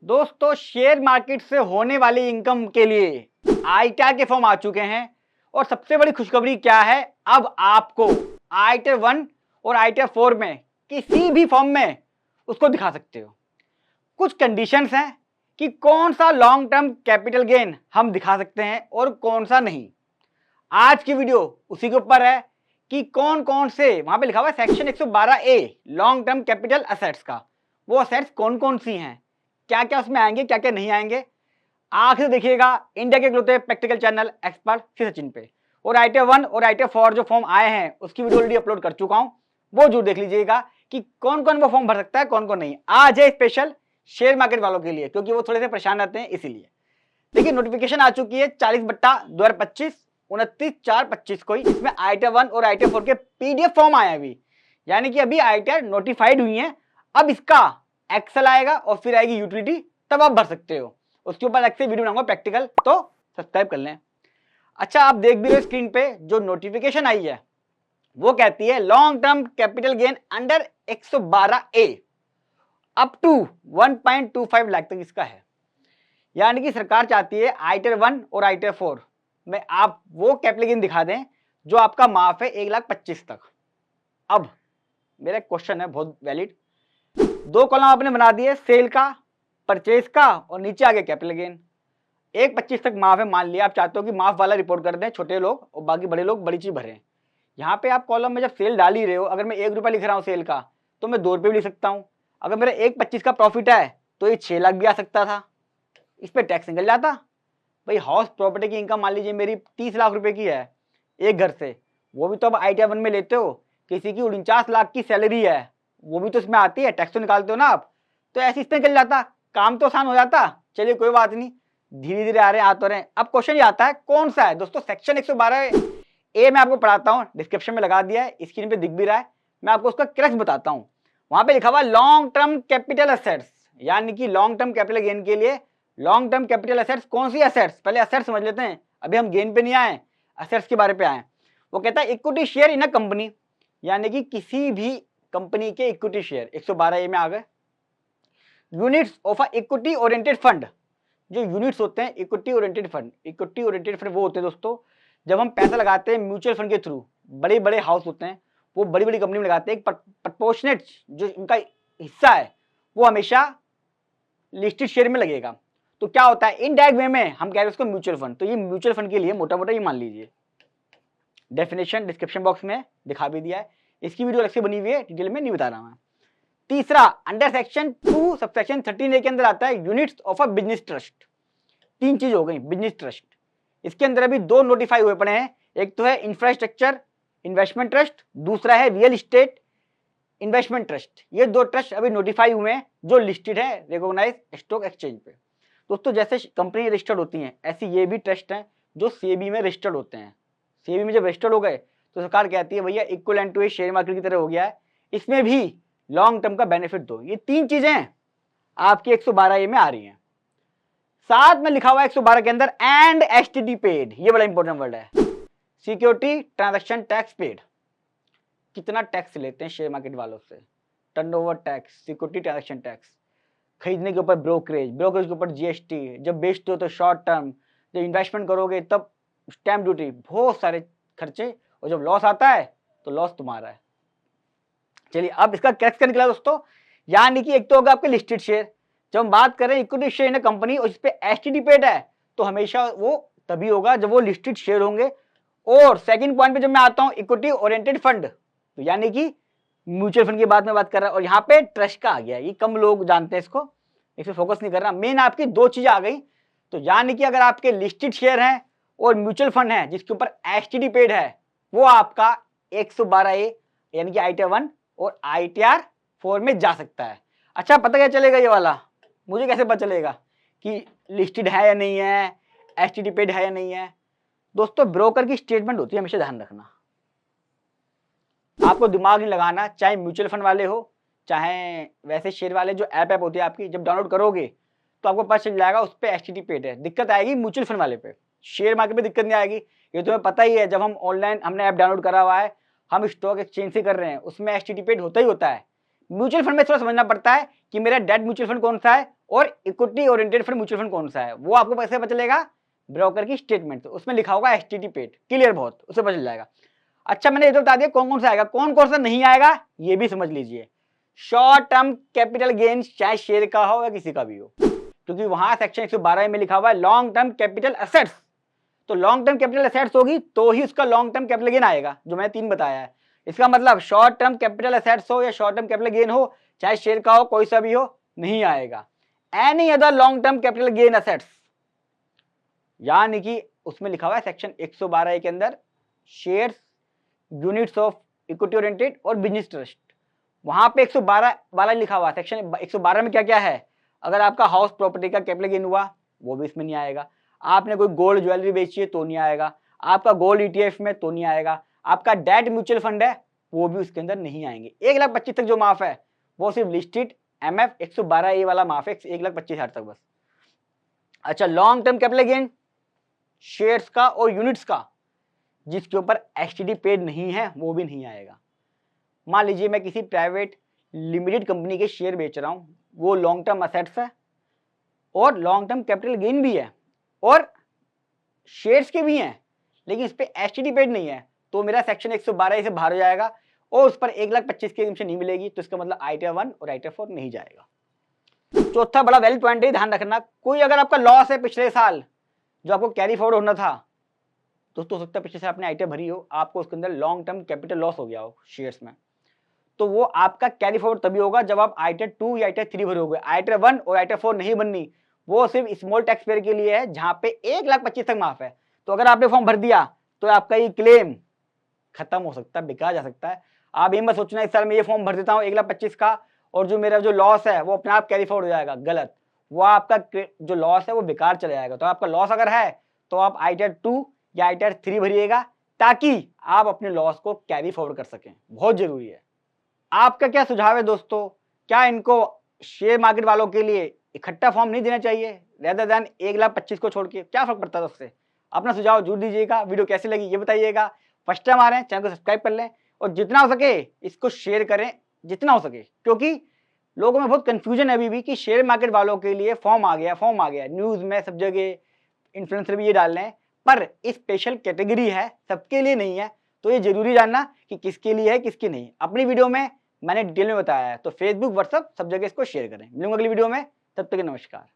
दोस्तों, share market से होने वाली इनकम के लिए आईटीआर के फॉर्म आ चुके हैं और सबसे बड़ी खुशखबरी क्या है, अब आपको आईटीआर 1 और आईटीआर 4 में किसी भी फॉर्म में उसको दिखा सकते हो। कुछ कंडीशंस हैं कि कौन सा लॉन्ग टर्म कैपिटल गेन हम दिखा सकते हैं और कौन सा नहीं। आज की वीडियो उसी के ऊपर है कि कौन कौन से, वहां पे लिखा हुआ है section 112A long term capital assets का, वो असेट्स कौन कौन सी हैं, क्या क्या उसमें आएंगे, क्या क्या नहीं आएंगे। आखिर देखिएगा इंडिया के इकलौते practical channel expert Shri Sachin पे। और आईटीआर 1 और आईटीआर 4 जो फॉर्म आए हैं उसकी वीडियो ऑलरेडी अपलोड कर चुका हूं, वो जरूर देख लीजिएगा कि कौन कौन वो फॉर्म भर सकता है, कौन कौन नहीं। आज है स्पेशल शेयर मार्केट वालों के लिए, क्योंकि वो थोड़े से परेशान रहते हैं इसीलिए। देखिए, नोटिफिकेशन आ चुकी है 40/2025 29/4/25 को ही। इसमें आईटीआर 1 और आईटीआर 4 के पीडीएफ फॉर्म आए अभी, यानी कि अभी आईटीआर नोटिफाइड हुई है। अब इसका एक्सेल आएगा और फिर आएगी यूटिलिटी, तब आप भर सकते हो। उसके ऊपर अलग से वीडियो बनाऊंगा प्रैक्टिकल, तो सब्सक्राइब कर लें। अच्छा, आप देख भी रहे हो स्क्रीन पे जो नोटिफिकेशन आई है, वो कहती है long term capital gain under 112A up to 1.25 lakh तक इसका है। यानी कि सरकार चाहती है आईटीआर 1 और आईटीआर 4 में आप वो कैपिटल गेन दिखा दें जो आपका माफ है 1,25,000 तक। अब मेरा क्वेश्चन है बहुत वैलिड, दो कॉलम आपने बना दिए, सेल का, परचेज का, और नीचे आ गया कैपिटल गेन। 1,25,000 तक माफ है, मान लिया आप चाहते हो कि माफ वाला रिपोर्ट कर दें छोटे लोग और बाकी बड़े लोग बड़ी चीज भरें। यहाँ पे आप कॉलम में जब सेल डाल ही रहे हो, अगर मैं 1 रुपया लिख रहा हूँ सेल का, तो मैं 2 रुपये भी लिख सकता हूँ। अगर मेरा 1,25,000 का प्रॉफिट है तो ये 6 लाख भी आ सकता था, इस पर टैक्स निकल जाता। भाई हाउस प्रॉपर्टी की इनकम मान लीजिए मेरी 30 लाख रुपए की है एक घर से, वो भी तो अब आईटीआर 1 में लेते हो। किसी की 49 लाख की सैलरी है, वो भी तो इसमें आती है, टैक्स तो निकालते हो ना आप, तो ऐसे इसमें निकल जाता, काम तो आसान हो जाता। चलिए कोई बात नहीं, धीरे धीरे आ रहे हैं, आ तो रहे हैं। अब क्वेश्चन ये आता है कौन सा है। दोस्तों, सेक्शन 112A मैं आपको पढ़ाता हूँ, डिस्क्रिप्शन में लगा दिया है, स्क्रीन पे दिख भी रहा है, मैं आपको उसका क्रक्स बताता हूँ। वहां पे लिखा हुआ लॉन्ग टर्म कैपिटल असेट्स, यानी कि लॉन्ग टर्म कैपिटल गेन के लिए लॉन्ग टर्म कैपिटल असेट्स कौन सी असेट्स, पहले असेट्स समझ लेते हैं, अभी हम गेन पे नहीं आए, असेट्स के बारे पे आए। वो कहता है equity share in a company, यानी कि किसी भी कंपनी के इक्विटी शेयर 112A में आ गए। Units of a equity oriented fund, जो यूनिट्स होते हैं equity oriented fund, equity oriented fund वो होते हैं दोस्तों जब हम पैसा लगाते हैं म्यूचुअल फंड के थ्रू। बड़े बड़े हाउस होते हैं, वो बड़ी बड़ी कंपनी में लगाते हैं, एक प्रपोर्शनेट जो उनका हिस्सा है वो हमेशा लिस्टेड शेयर में लगेगा। तो क्या होता है, इनडायरेक्ट वे में हम कह रहे हैं उसको म्यूचुअल फंड। तो ये म्यूचुअल फंड के लिए मोटा मोटा ये मान लीजिए, डेफिनेशन डिस्क्रिप्शन बॉक्स में दिखा भी दिया है, इसकी वीडियो अलग से बनी हुई है, डिटेल में नहीं बता रहा मैं। तीसरा, अंडर सेक्शन 2 सबसेक्शन 13A के अंदर आता है units of a business trust. तीन चीज हो गई बिजनेस ट्रस्ट, इसके अंदर अभी 2 नोटिफाई हुए पड़े हैं, एक तो है इंफ्रास्ट्रक्चर इन्वेस्टमेंट ट्रस्ट, दूसरा है रियल एस्टेट इन्वेस्टमेंट ट्रस्ट। ये 2 ट्रस्ट अभी नोटिफाई हुए हैं जो लिस्टेड है रिकॉग्नाइज स्टॉक एक्सचेंज पे। दोस्तों, जैसे कंपनी रजिस्टर्ड होती हैं ऐसी ये भी ट्रस्ट हैं जो सेबी में रजिस्टर्ड होते हैं। सेबी में जब रजिस्टर्ड हो गए तो सरकार कहती है भैया equivalent to a share market की तरह हो गया है, इसमें भी लॉन्ग टर्म का बेनिफिट दो। ये 3 चीजें आपकी 112A में आ रही हैं। साथ में लिखा हुआ है 112 के अंदर एंड एसटीटी पेड, ये बड़ा इंपॉर्टेंट वर्ड है, सिक्योरिटी ट्रांजैक्शन टैक्स पेड। कितना टैक्स लेते हैं शेयर मार्केट वालों से, turnover tax, security transaction tax, खरीदने के ऊपर ब्रोकरेज, ब्रोकरेज के ऊपर जीएसटी, जब बेचते हो तो शॉर्ट टर्म, जब इन्वेस्टमेंट करोगे तब स्टैम्प ड्यूटी, बहुत सारे खर्चे, और जब लॉस आता है तो लॉस तुम्हारा है। चलिए, अब इसका कैसे क्या निकला दोस्तों, यानी कि एक तो होगा आपके लिस्टेड शेयर, जब हम बात करें इक्विटी शेयर इन कंपनी और इस पे एसटीडी पेड है तो हमेशा वो तभी होगा जब वो लिस्टेड शेयर होंगे। और सेकंड पॉइंट पे जब मैं आता हूं इक्विटी ओरिएंटेड फंड, तो यानी कि म्यूचुअल फंड की बात में बात कर रहा हूं, और यहाँ पे ट्रस्ट का आ गया, ये कम लोग जानते हैं इसको, इस पर फोकस नहीं कर रहा। मेन आपकी 2 चीजें आ गई, तो यानी कि अगर आपके लिस्टेड शेयर हैं और म्यूचुअल फंड है जिसके ऊपर एसटीडी पेड है, वो आपका 112A यानी कि आईटीआर 1 और आईटीआर 4 में जा सकता है। अच्छा, पता क्या चलेगा ये वाला, मुझे कैसे पता चलेगा कि लिस्टेड है या नहीं है, एसटीडी पेड है या नहीं है। दोस्तों, ब्रोकर की स्टेटमेंट होती है, हमेशा ध्यान रखना, आपको दिमाग नहीं लगाना, चाहे म्यूचुअल फंड वाले हो चाहे वैसे शेयर वाले, जो ऐप होती है आपकी, जब डाउनलोड करोगे तो आपको पता चल जाएगा उस पर एसटीडी पेड है। दिक्कत आएगी म्यूचुअल फंड वाले पे, शेयर मार्केट पे दिक्कत नहीं आएगी, ये तुम्हें पता ही है। जब हम ऑनलाइन हमने ऐप डाउनलोड करा हुआ है, हम स्टॉक एक्सचेंज से कर रहे हैं, उसमें एसटीडी पेड होता ही होता है। म्यूचुअल फंड में थोड़ा समझना पड़ता है कि मेरा डेट म्यूचुअल फंड कौन सा है और equity oriented fund mutual fund कौन सा है वो आपको कैसे पता चलेगा, ब्रोकर की स्टेटमेंट से, उसमें लिखा होगा एसटीटी पेड, क्लियर बहुत, उससे पता चल जाएगा। अच्छा मैंने ये तो बता दिया कौन कौन सा आएगा, कौन कौन सा नहीं आएगा ये भी समझ लीजिए। शॉर्ट टर्म कैपिटल गेन चाहे शेयर का हो या किसी का भी हो, क्योंकि वहां सेक्शन 112 में लिखा हुआ है लॉन्ग टर्म कैपिटल एसेट्स, तो लॉन्ग टर्म कैपिटल एसेट्स होगी तो ही उसका लॉन्ग टर्म कैपिटल गेन आएगा, जो मैंने 3 बताया है। इसका मतलब शॉर्ट टर्म कैपिटल एसेट्स हो या शॉर्ट टर्म कैपिटल गेन हो, चाहे शेयर का हो, कोई सा भी हो, नहीं आएगा। Any other long term capital gain assets, यानी कि उसमें लिखा हुआ है सेक्शन 112 के अंदर shares, units of equity oriented और बिजनेस ट्रस्ट, वहां पे 112 वाला लिखा हुआ है। सेक्शन 112 में क्या क्या है, अगर आपका हाउस प्रॉपर्टी का कैपिटल गेन हुआ वो भी इसमें नहीं आएगा, आपने कोई गोल्ड ज्वेलरी बेची है तो नहीं आएगा, आपका गोल्ड ईटीएफ में तो नहीं आएगा, आपका डेट म्यूचुअल फंड है वो भी उसके अंदर नहीं आएंगे। 1,25,000 तक जो माफ है वो सिर्फ लिस्टेड एमएफ 112A वाला माफ है, 1,25,000 तक बस। अच्छा long term capital gain shares का और यूनिट्स का जिसके ऊपर एसटीडी पेड नहीं है वो भी नहीं आएगा। मान लीजिए मैं किसी प्राइवेट लिमिटेड कंपनी के शेयर बेच रहा हूं, वो लॉन्ग टर्म असेट्स है और लॉन्ग टर्म कैपिटल गेन भी है और शेयर्स के भी हैं, लेकिन इस पे एसटीडी पेड नहीं है, तो मेरा सेक्शन 112 से बाहर हो जाएगा और उस पर 1,25,000 की एग्जम्पशन नहीं मिलेगी, तो इसका मतलब आईटीआर 1 और आईटीआर 4 नहीं जाएगा। चौथा बड़ा वैलिड पॉइंट है, ध्यान रखना, कोई अगर आपका लॉस है पिछले साल जो आपको कैरी फॉरवर्ड होना था, दोस्तों हो सकता है पिछले साल आपने आईटीआर भरी हो, आपको उसके अंदर लॉन्ग टर्म कैपिटल लॉस हो गया हो शेयर्स में, तो वो आपका कैरी फॉरवर्ड तभी होगा जब आप आईटीआर 2 या आईटीआर 3 भरोगे। आईटीआर 1 और आईटीआर 4 नहीं बननी, वो सिर्फ स्मॉल टैक्स पेयर के लिए है जहां पे 1,25,000 तक माफ है। तो अगर आपने फॉर्म भर दिया तो आपका ये क्लेम खत्म हो सकता है, बिका जा सकता है। आप ये मत सोचना इस साल में ये फॉर्म भर देता हूँ 1,25,000 का और जो मेरा जो लॉस है वो अपने आप कैरी फॉरवर्ड हो जाएगा, गलत, वो आपका जो लॉस है वो बेकार चला जाएगा। तो आपका लॉस अगर है तो आप आईटीआर 2 या आईटीआर 3 भरिएगा ताकि आप अपने लॉस को कैरी फॉरवर्ड कर सकें, बहुत जरूरी है। आपका क्या सुझाव है दोस्तों, क्या इनको शेयर मार्केट वालों के लिए इकट्ठा फॉर्म नहीं देना चाहिए रेदर देन 1,25,000 को छोड़ के, क्या फर्क पड़ता है उससे? अपना सुझाव जरूर दीजिएगा। वीडियो कैसी लगी ये बताइएगा। फर्स्ट टाइम आ रहे हैं चैनल को सब्सक्राइब कर लें और जितना हो सके इसको शेयर करें, जितना हो सके, क्योंकि लोगों में बहुत कंफ्यूजन है अभी भी कि शेयर मार्केट वालों के लिए फॉर्म आ गया, न्यूज में सब जगह इन्फ्लुएंसर भी ये डाल रहे हैं, पर स्पेशल कैटेगरी है, सबके लिए नहीं है। तो ये जरूरी जानना कि किसके लिए है किसके नहीं। अपनी वीडियो में मैंने डिटेल में बताया है, तो फेसबुक व्हाट्सएप सब जगह इसको शेयर करें। मिलूंगा अगली वीडियो में, तब तक नमस्कार।